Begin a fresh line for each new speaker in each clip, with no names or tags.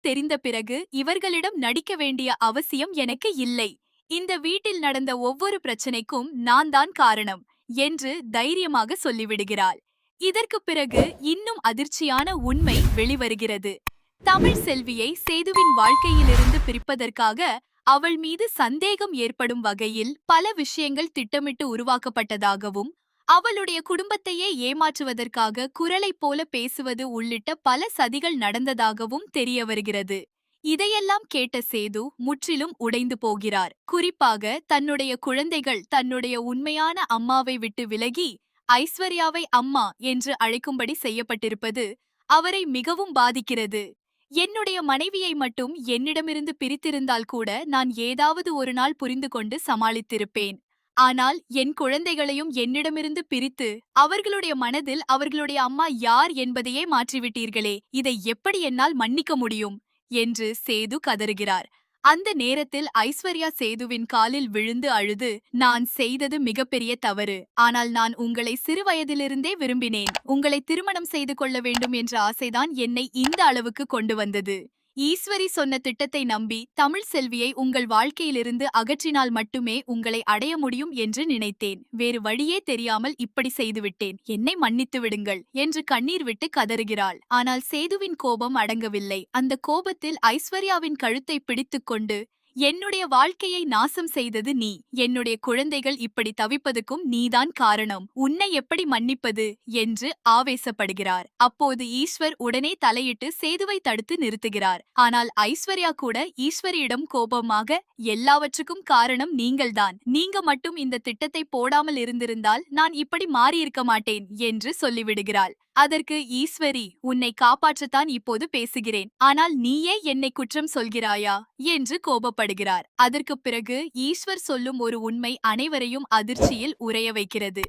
தெரிந்த பிறகு இவர்களிடம் நடிக்க வேண்டிய அவசியம் எனக்கு இல்லை. இந்த வீட்டில் நடந்த ஒவ்வொரு பிரச்சனைக்கும் நான் தான் காரணம் என்று தைரியமாக சொல்லிவிடுகிறாள். இதற்குப் பிறகு இன்னும் அதிர்ச்சியான உண்மை வெளிவருகிறது. தமிழ் செல்வியை சேதுவின் வாழ்க்கையிலிருந்து பிரிப்பதற்காக அவள் மீது சந்தேகம் ஏற்படும் வகையில் பல விஷயங்கள் திட்டமிட்டு உருவாக்கப்பட்டதாகவும், அவளுடைய குடும்பத்தையே ஏமாற்றுவதற்காக குரலைப் போல பேசுவது உள்ளிட்ட பல சதிகள் நடந்ததாகவும் தெரிய வருகிறது. இதையெல்லாம் கேட்ட சேது முற்றிலும் உடைந்து போகிறார். குறிப்பாக தன்னுடைய குழந்தைகள் தன்னுடைய உண்மையான அம்மாவை விட்டு விலகி ஐஸ்வர்யாவை அம்மா என்று அழைக்கும்படி செய்யப்பட்டிருப்பது அவரை மிகவும் பாதிக்கிறது. என்னுடைய மனைவியை மட்டும் என்னிடமிருந்து பிரித்திருந்தால் கூட நான் ஏதாவது ஒரு நாள் புரிந்து கொண்டு சமாளித்திருப்பேன். ஆனால் என் குழந்தைகளையும் என்னிடமிருந்து பிரித்து அவர்களுடைய மனதில் அவர்களுடைய அம்மா யார் என்பதையே மாற்றிவிட்டீர்களே, இதை எப்படி என்னால் மன்னிக்க முடியும் என்று சேது கதறுகிறார். அந்த நேரத்தில் ஐஸ்வர்யா சேதுவின் காலில் விழுந்து அழுது, நான் செய்தது மிகப்பெரிய தவறு. ஆனால் நான் உங்களை சிறு வயதிலிருந்தே விரும்பினேன். உங்களை திருமணம் செய்து கொள்ள வேண்டும் என்ற ஆசைதான் என்னை இந்த அளவுக்கு கொண்டு வந்தது. ஈஸ்வரி சொன்ன திட்டத்தை நம்பி தமிழ் செல்வியை உங்கள் வாழ்க்கையிலிருந்து அகற்றினால் மட்டுமே உங்களை அடைய முடியும் என்று நினைத்தேன். வேறு வழியே தெரியாமல் இப்படி செய்துவிட்டேன். என்னை மன்னித்து விடுங்கள் என்று கண்ணீர் விட்டு கதறுகிறாள். ஆனால் சேதுவின் கோபம் அடங்கவில்லை. அந்த கோபத்தில் ஐஸ்வர்யாவின் கழுத்தை பிடித்துக்கொண்டு, என்னுடைய வாழ்க்கையை நாசம் செய்தது நீ. என்னுடைய குழந்தைகள் இப்படி தவிப்பதுக்கும் நீதான் காரணம். உன்னை எப்படி மன்னிப்பது என்று ஆவேசப்படுகிறார். அப்போது ஈஸ்வர் உடனே தலையிட்டு சேதுவை தடுத்து நிறுத்துகிறார். ஆனால் ஐஸ்வர்யா கூட ஈஸ்வரியிடம் கோபமாக, எல்லாவற்றுக்கும் காரணம் நீங்கள்தான். நீங்க மட்டும் இந்த திட்டத்தை போடாமல் இருந்திருந்தால் நான் இப்படி மாறியிருக்க மாட்டேன் என்று சொல்லிவிடுகிறாள். அதற்கு ஈஸ்வரி, உன்னை காப்பாற்றத்தான் இப்போது பேசுகிறேன். ஆனால் நீயே என்னை குற்றம் சொல்கிறாயா என்று கோபப்படுகிறார். அதற்குப் பிறகு ஈஸ்வர் சொல்லும் ஒரு உண்மை அனைவரையும் அதிர்ச்சியில் உறைய வைக்கிறது.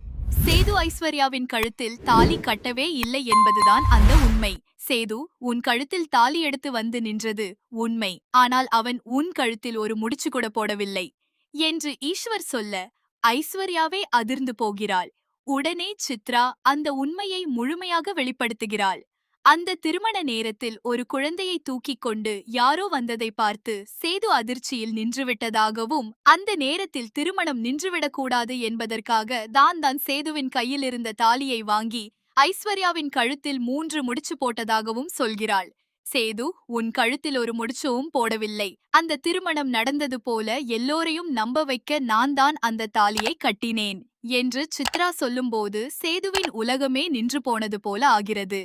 சேது ஐஸ்வர்யாவின் கழுத்தில் தாலி கட்டவே இல்லை என்பதுதான் அந்த உண்மை. சேது உன் கழுத்தில் தாலி எடுத்து வந்து நின்றது உண்மை. ஆனால் அவன் உன் கழுத்தில் ஒரு முடிச்சு கூட போடவில்லை என்று ஈஸ்வர் சொல்ல ஐஸ்வர்யாவே அதிர்ந்து போகிறாள். உடனே சித்ரா அந்த உண்மையை முழுமையாக வெளிப்படுத்துகிறாள். அந்த திருமண நேரத்தில் ஒரு குழந்தையை தூக்கிக் கொண்டு யாரோ வந்ததை பார்த்து சேது அதிர்ச்சியில் நின்றுவிட்டதாகவும், அந்த நேரத்தில் திருமணம் நின்றுவிடக்கூடாது என்பதற்காக தான் சேதுவின் கையில் இருந்த தாலியை வாங்கி ஐஸ்வர்யாவின் கழுத்தில் 3 முடிச்சு போட்டதாகவும் சொல்கிறாள். சேது உன் கழுத்தில் ஒரு முடிச்சவும் போடவில்லை. அந்த திருமணம் நடந்தது போல எல்லோரையும் நம்ப வைக்க நான் தான் அந்த தாலியை கட்டினேன் என்று சித்ரா சொல்லும்போது சேதுவின் உலகமே நின்று போனது போல ஆகிறது.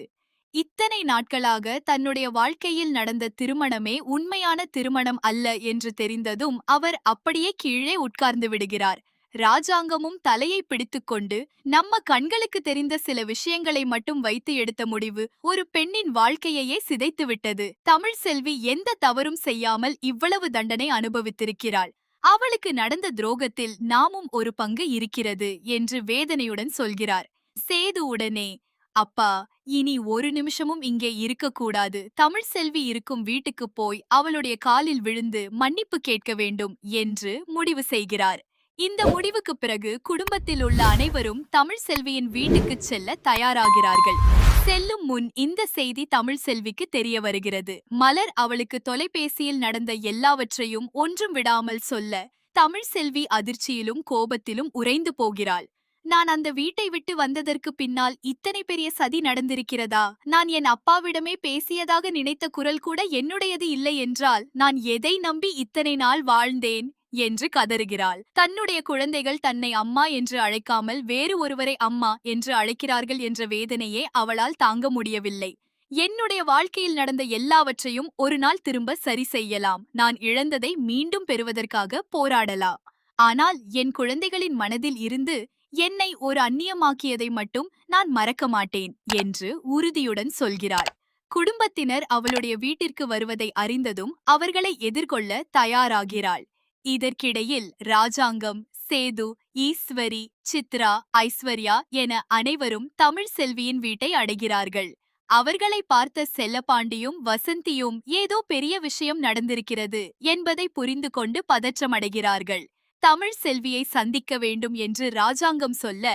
இத்தனை நாட்களாக தன்னுடைய வாழ்க்கையில் நடந்த திருமணமே உண்மையான திருமணம் அல்ல என்று தெரிந்ததும் அவர் அப்படியே கீழே உட்கார்ந்து விடுகிறார். ராஜாங்கமும் தலையை பிடித்துக்கொண்டு, நம்ம கண்களுக்கு தெரிந்த சில விஷயங்களை மட்டும் வைத்து எடுத்த முடிவு ஒரு பெண்ணின் வாழ்க்கையையே சிதைத்து விட்டது. தமிழ் செல்வி எந்த தவறும் செய்யாமல் இவ்வளவு தண்டனை அனுபவித்திருக்கிறாள். அவளுக்கு நடந்த துரோகத்தில் நாமும் ஒரு பங்கு இருக்கிறது என்று வேதனையுடன் சொல்கிறார். சேது உடனே, அப்பா, இனி ஒரு நிமிஷமும் இங்கே இருக்கக்கூடாது. தமிழ் செல்வி இருக்கும் வீட்டுக்கு போய் அவளுடைய காலில் விழுந்து மன்னிப்பு கேட்க வேண்டும் என்று முடிவு செய்கிறார். இந்த முடிவுக்கு பிறகு குடும்பத்தில் உள்ள அனைவரும் தமிழ் செல்வியின் வீட்டுக்கு செல்ல தயாராகிறார்கள். செல்லும் முன் இந்த செய்தி தமிழ் செல்விக்கு தெரிய வருகிறது. மலர் அவளுக்கு தொலைபேசியில் நடந்த எல்லாவற்றையும் ஒன்றும் விடாமல் சொல்ல தமிழ் செல்வி அதிர்ச்சியிலும் கோபத்திலும் உறைந்து போகிறாள். நான் அந்த வீட்டை விட்டு வந்ததற்கு பின்னால் இத்தனை பெரிய சதி நடந்திருக்கிறதா? நான் என் அப்பாவிடமே பேசியதாக நினைத்த குரல் கூட என்னுடையது இல்லை என்றால் நான் எதை நம்பி இத்தனை நாள் வாழ்ந்தேன் என்று கதறுகிறாள். தன்னுடைய குழந்தைகள் தன்னை அம்மா என்று அழைக்காமல் வேறு ஒருவரை அம்மா என்று அழைக்கிறார்கள் என்ற வேதனையே அவளால் தாங்க முடியவில்லை. என்னுடைய வாழ்க்கையில் நடந்த எல்லாவற்றையும் ஒரு நாள் திரும்ப சரி செய்யலாம். நான் இழந்ததை மீண்டும் பெறுவதற்காக போராடலாம். ஆனால் என் குழந்தைகளின் மனதில் இருந்து என்னை ஒரு அந்நியமாக்கியதை மட்டும் நான் மறக்க மாட்டேன் என்று உறுதியுடன் சொல்கிறாள். குடும்பத்தினர் அவளுடைய வீட்டிற்கு வருவதை அறிந்ததும் அவர்களை எதிர்கொள்ள தயாராகிறாள். இதற்கிடையில் ராஜாங்கம், சேது, ஈஸ்வரி, சித்ரா, ஐஸ்வர்யா என அனைவரும் தமிழ் செல்வியின் வீட்டை அடைகிறார்கள். அவர்களை பார்த்த செல்லப்பாண்டியும் வசந்தியும் ஏதோ பெரிய விஷயம் நடந்திருக்கிறது என்பதை புரிந்து கொண்டு பதற்றமடைகிறார்கள். தமிழ் செல்வியை சந்திக்க வேண்டும் என்று ராஜாங்கம் சொல்ல,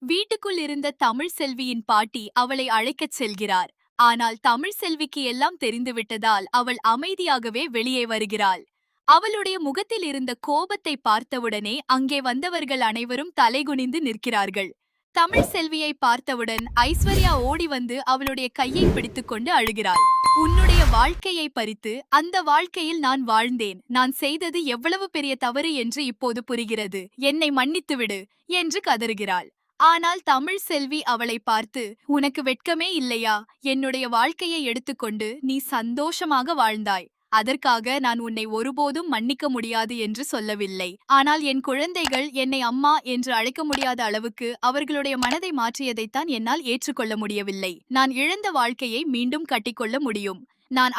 வீட்டுக்குள் இருந்த தமிழ் செல்வியின் பாட்டி அவளை அழைக்கச் செல்கிறார். ஆனால் தமிழ் செல்விக்கு எல்லாம் தெரிந்துவிட்டதால் அவள் அமைதியாகவே வெளியே வருகிறாள். அவளுடைய முகத்தில் இருந்த கோபத்தை பார்த்தவுடனே அங்கே வந்தவர்கள் அனைவரும் தலைகுனிந்து நிற்கிறார்கள். தமிழ் செல்வியை பார்த்தவுடன் ஐஸ்வர்யா ஓடி வந்து அவளுடைய கையை பிடித்துக்கொண்டு அழுகிறாள். உன்னுடைய வாழ்க்கையை பறித்து அந்த வாழ்க்கையில் நான் வாழ்ந்தேன். நான் செய்தது எவ்வளவு பெரிய தவறு என்று இப்போது புரிகிறது. என்னை மன்னித்துவிடு என்று கதறுகிறாள். ஆனால் தமிழ் செல்வி அவளை பார்த்து, உனக்கு வெட்கமே இல்லையா? என்னுடைய வாழ்க்கையை எடுத்துக்கொண்டு நீ சந்தோஷமாக வாழ்ந்தாய். அதற்காக நான் உன்னை ஒருபோதும் மன்னிக்க முடியாது என்று சொல்லவில்லை. ஆனால் என் குழந்தைகள் என்னை அம்மா என்று அழைக்க முடியாத அளவுக்கு அவர்களுடைய மனதை மாற்றியதைத்தான் என்னால் ஏற்றுக்கொள்ள முடியவில்லை. நான் இழந்த வாழ்க்கையை மீண்டும் கட்டிக்கொள்ள முடியும். நான்